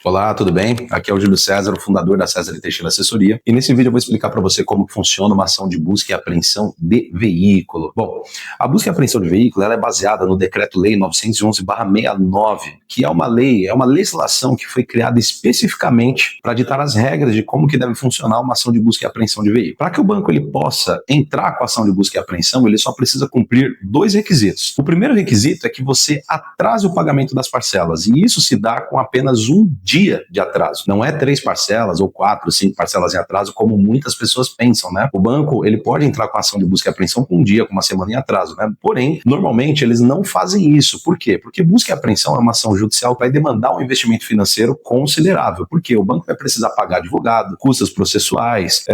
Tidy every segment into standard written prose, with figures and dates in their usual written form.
Olá, tudo bem? Aqui é o Júlio César, o fundador da César e Teixeira Assessoria, e nesse vídeo eu vou explicar para você como funciona uma ação de busca e apreensão de veículo. Bom, a busca e apreensão de veículo ela é baseada no Decreto-Lei 911/69, que é uma legislação que foi criada especificamente para ditar as regras de como que deve funcionar uma ação de busca e apreensão de veículo. Para que o banco ele possa entrar com a ação de busca e apreensão, ele só precisa cumprir dois requisitos. O primeiro requisito é que você atrase o pagamento das parcelas, e isso se dá com apenas um dia de atraso. Não é 3 parcelas ou 4, 5 parcelas em atraso, como muitas pessoas pensam, né? O banco, ele pode entrar com a ação de busca e apreensão com um dia, com uma semana em atraso, né? Porém, normalmente eles não fazem isso. Por quê? Porque busca e apreensão é uma ação judicial que vai demandar um investimento financeiro considerável. Por quê? O banco vai precisar pagar advogado, custos processuais,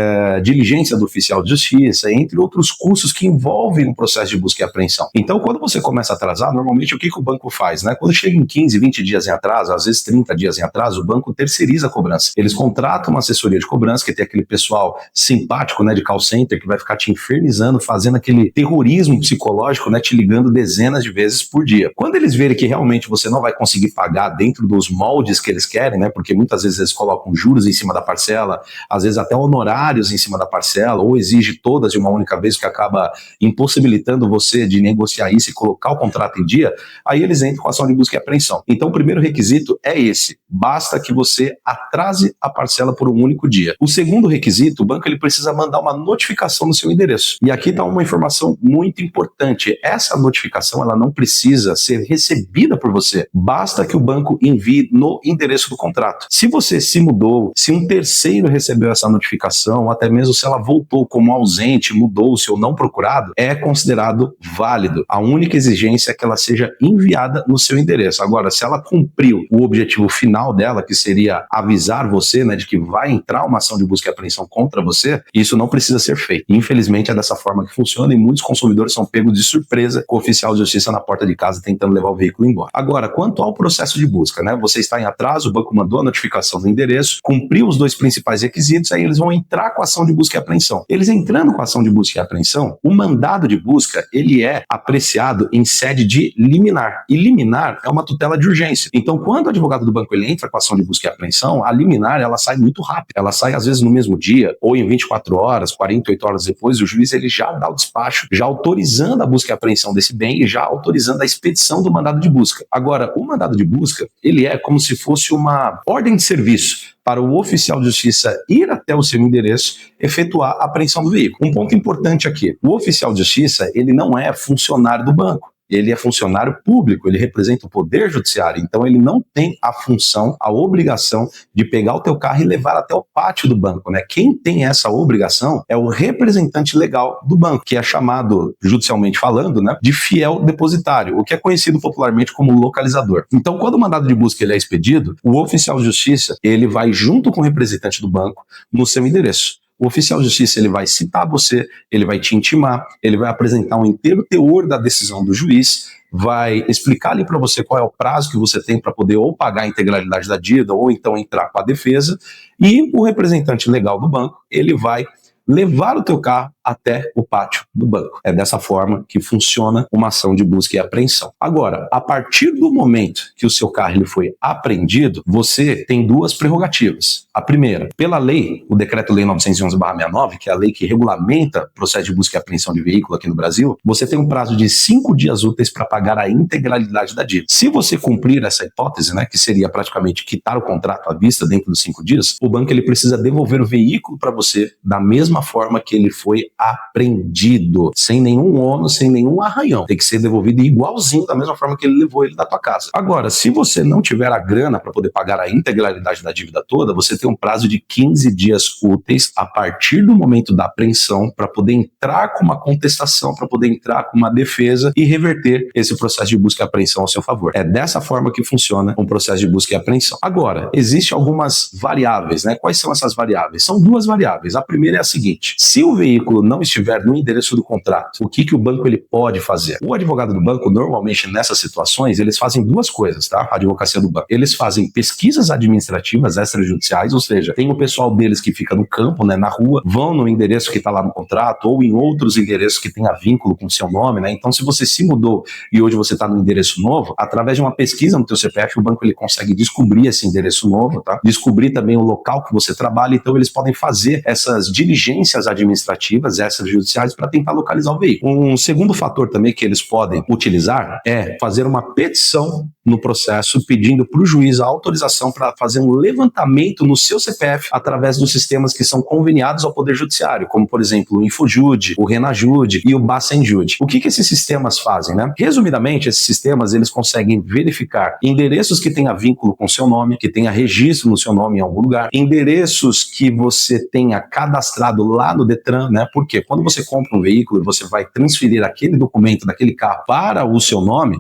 diligência do oficial de justiça, entre outros custos que envolvem um processo de busca e apreensão. Então, quando você começa a atrasar, normalmente o que o banco faz, né? Quando chega em 15, 20 dias em atraso, às vezes 30 dias em atraso, o banco terceiriza a cobrança. Eles contratam uma assessoria de cobrança, que tem aquele pessoal simpático, né, de call center, que vai ficar te infernizando, fazendo aquele terrorismo psicológico, né, te ligando dezenas de vezes por dia. Quando eles verem que realmente você não vai conseguir pagar dentro dos moldes que eles querem, né, porque muitas vezes eles colocam juros em cima da parcela, às vezes até honorários em cima da parcela, ou exige todas de uma única vez, que acaba impossibilitando você de negociar isso e colocar o contrato em dia, aí eles entram com a ação de busca e apreensão. Então o primeiro requisito é esse: basta que você atrase a parcela por um único dia. O segundo requisito, o banco ele precisa mandar uma notificação no seu endereço. E aqui está uma informação muito importante. Essa notificação ela não precisa ser recebida por você. Basta que o banco envie no endereço do contrato. Se você se mudou, se um terceiro recebeu essa notificação, ou até mesmo se ela voltou como ausente, mudou-se ou não procurado, é considerado válido. A única exigência é que ela seja enviada no seu endereço. Agora, se ela cumpriu o objetivo final dela, que seria avisar você, né, de que vai entrar uma ação de busca e apreensão contra você, isso não precisa ser feito. Infelizmente é dessa forma que funciona, e muitos consumidores são pegos de surpresa com o oficial de justiça na porta de casa tentando levar o veículo embora. Agora, quanto ao processo de busca, né, você está em atraso, o banco mandou a notificação do endereço, cumpriu os dois principais requisitos, aí eles vão entrar com a ação de busca e apreensão. Eles entrando com a ação de busca e apreensão, o mandado de busca, ele é apreciado em sede de liminar. E liminar é uma tutela de urgência. Então, quando o advogado do banco ele entra com a ação de busca e apreensão, a liminar ela sai muito rápido. Ela sai às vezes no mesmo dia, ou em 24 horas, 48 horas depois, o juiz ele já dá o despacho, já autorizando a busca e apreensão desse bem e já autorizando a expedição do mandado de busca. Agora, o mandado de busca, ele é como se fosse uma ordem de serviço para o oficial de justiça ir até o seu endereço, efetuar a apreensão do veículo. Um ponto importante aqui: o oficial de justiça, ele não é funcionário do banco. Ele é funcionário público, ele representa o poder judiciário, então ele não tem a função, a obrigação de pegar o teu carro e levar até o pátio do banco, né? Quem tem essa obrigação é o representante legal do banco, que é chamado, judicialmente falando, né, de fiel depositário, o que é conhecido popularmente como localizador. Então, quando o mandado de busca ele é expedido, o oficial de justiça, ele vai junto com o representante do banco no seu endereço. O oficial de justiça ele vai citar você, ele vai te intimar, ele vai apresentar um inteiro teor da decisão do juiz, vai explicar ali para você qual é o prazo que você tem para poder ou pagar a integralidade da dívida ou então entrar com a defesa, e o representante legal do banco ele vai levar o teu carro até o pátio do banco. É dessa forma que funciona uma ação de busca e apreensão. Agora, a partir do momento que o seu carro ele foi apreendido, você tem duas prerrogativas. A primeira, pela lei, o Decreto-Lei 911/69, que é a lei que regulamenta o processo de busca e apreensão de veículo aqui no Brasil, você tem um prazo de 5 dias úteis para pagar a integralidade da dívida. Se você cumprir essa hipótese, né, que seria praticamente quitar o contrato à vista dentro dos 5 dias, o banco ele precisa devolver o veículo para você da mesma forma que ele foi apreendido, sem nenhum ônus, sem nenhum arranhão. Tem que ser devolvido igualzinho, da mesma forma que ele levou ele da tua casa. Agora, se você não tiver a grana para poder pagar a integralidade da dívida toda, você tem um prazo de 15 dias úteis a partir do momento da apreensão para poder entrar com uma contestação, para poder entrar com uma defesa e reverter esse processo de busca e apreensão ao seu favor. É dessa forma que funciona um processo de busca e apreensão. Agora, existem algumas variáveis, né? Quais são essas variáveis? São duas variáveis. A primeira é a seguinte: se o veículo não estiver no endereço do contrato, o que o banco ele pode fazer? O advogado do banco, normalmente nessas situações, eles fazem duas coisas, tá? A advocacia do banco. Eles fazem pesquisas administrativas extrajudiciais, ou seja, tem o pessoal deles que fica no campo, né, na rua, vão no endereço que está lá no contrato ou em outros endereços que tenha vínculo com o seu nome, né? Então, se você se mudou e hoje você está no endereço novo, através de uma pesquisa no teu CPF, o banco ele consegue descobrir esse endereço novo, tá? Descobrir também o local que você trabalha, então eles podem fazer essas diligências administrativas extrajudiciais para tentar localizar o veículo. Um segundo fator também que eles podem utilizar é fazer uma petição no processo pedindo para o juiz a autorização para fazer um levantamento no seu CPF através dos sistemas que são conveniados ao Poder Judiciário, como, por exemplo, o InfoJude, o RenaJude e o Bacenjude. O que esses sistemas fazem, né? Resumidamente, esses sistemas eles conseguem verificar endereços que tenha vínculo com seu nome, que tenha registro no seu nome em algum lugar, endereços que você tenha cadastrado lá no Detran, né? Porque quando você compra um veículo e você vai transferir aquele documento daquele carro para o seu nome,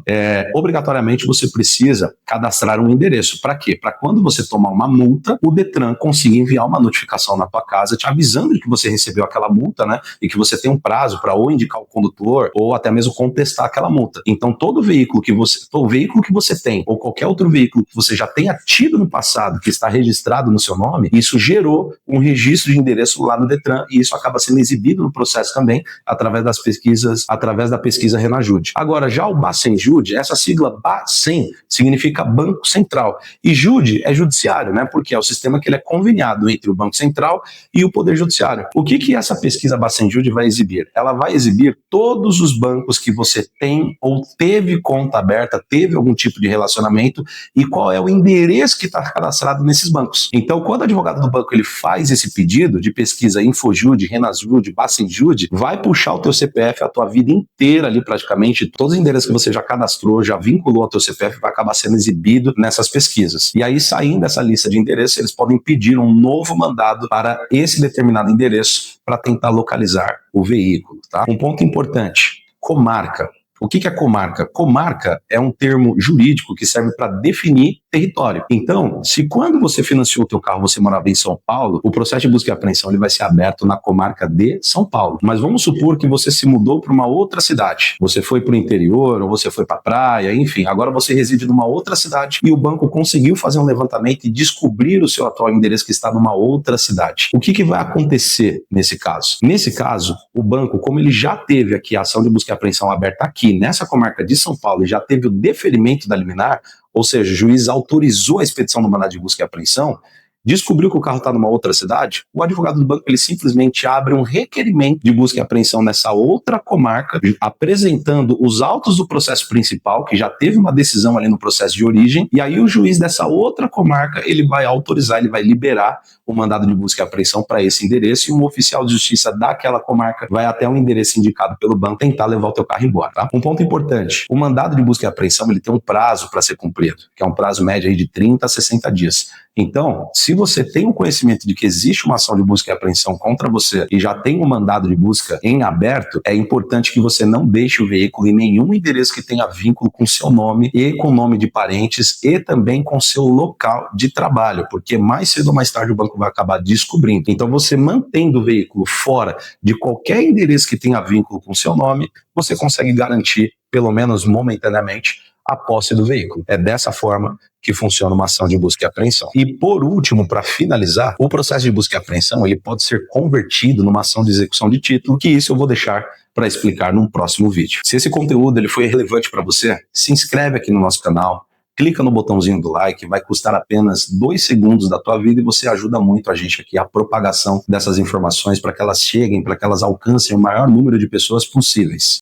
obrigatoriamente você precisa cadastrar um endereço. Para quê? Para quando você tomar uma multa, o Detran consiga enviar uma notificação na tua casa te avisando de que você recebeu aquela multa, né? E que você tem um prazo para ou indicar o condutor ou até mesmo contestar aquela multa. Então, todo veículo que você tem ou qualquer outro veículo que você já tenha tido no passado que está registrado no seu nome, isso gerou um registro de endereço lá no Detran e isso acaba sendo exibido no processo também através das pesquisas, através da pesquisa RenaJude. Agora, já o Bacenjude, essa sigla Bacen significa Banco Central e Jude é judiciário, né? Porque é o sistema que ele é conveniado entre o Banco Central e o Poder Judiciário. O que essa pesquisa Bacenjude vai exibir? Ela vai exibir todos os bancos que você tem ou teve conta aberta, teve algum tipo de relacionamento e qual é o endereço que está cadastrado nesses bancos. Então, quando o advogado do banco ele faz esse pedido de pesquisa InfoJude, RenaJude, Bacenjude, vai puxar o teu CPF a tua vida inteira ali praticamente, todos os endereços que você já cadastrou, já vinculou ao teu CPF, vai acabar sendo exibido nessas pesquisas. E aí, saindo dessa lista de endereços, eles podem pedir um novo mandado para esse determinado endereço para tentar localizar o veículo, tá? Um ponto importante, comarca. O que é comarca? Comarca é um termo jurídico que serve para definir território. Então, se quando você financiou o teu carro, você morava em São Paulo, o processo de busca e apreensão ele vai ser aberto na comarca de São Paulo. Mas vamos supor que você se mudou para uma outra cidade. Você foi para o interior, ou você foi para a praia, enfim. Agora você reside numa outra cidade e o banco conseguiu fazer um levantamento e descobrir o seu atual endereço que está numa outra cidade. O que vai acontecer nesse caso? Nesse caso, o banco, como ele já teve aqui a ação de busca e apreensão aberta aqui, nessa comarca de São Paulo, e já teve o deferimento da liminar, ou seja, o juiz autorizou a expedição do mandado de busca e apreensão, descobriu que o carro está numa outra cidade, o advogado do banco ele simplesmente abre um requerimento de busca e apreensão nessa outra comarca, apresentando os autos do processo principal, que já teve uma decisão ali no processo de origem, e aí o juiz dessa outra comarca ele vai autorizar, ele vai liberar o mandado de busca e apreensão para esse endereço, e um oficial de justiça daquela comarca vai até um endereço indicado pelo banco tentar levar o teu carro embora, tá? Um ponto importante, o mandado de busca e apreensão ele tem um prazo para ser cumprido, que é um prazo médio aí de 30 a 60 dias. Então, se você tem o conhecimento de que existe uma ação de busca e apreensão contra você e já tem um mandado de busca em aberto, é importante que você não deixe o veículo em nenhum endereço que tenha vínculo com seu nome e com o nome de parentes e também com seu local de trabalho, porque mais cedo ou mais tarde o banco vai acabar descobrindo. Então, você mantendo o veículo fora de qualquer endereço que tenha vínculo com seu nome, você consegue garantir, pelo menos momentaneamente, a posse do veículo. É dessa forma que funciona uma ação de busca e apreensão. E por último, para finalizar, o processo de busca e apreensão ele pode ser convertido numa ação de execução de título, que isso eu vou deixar para explicar num próximo vídeo. Se esse conteúdo ele foi relevante para você, se inscreve aqui no nosso canal, clica no botãozinho do like, vai custar apenas 2 segundos da tua vida e você ajuda muito a gente aqui a propagação dessas informações para que elas cheguem, para que elas alcancem o maior número de pessoas possíveis.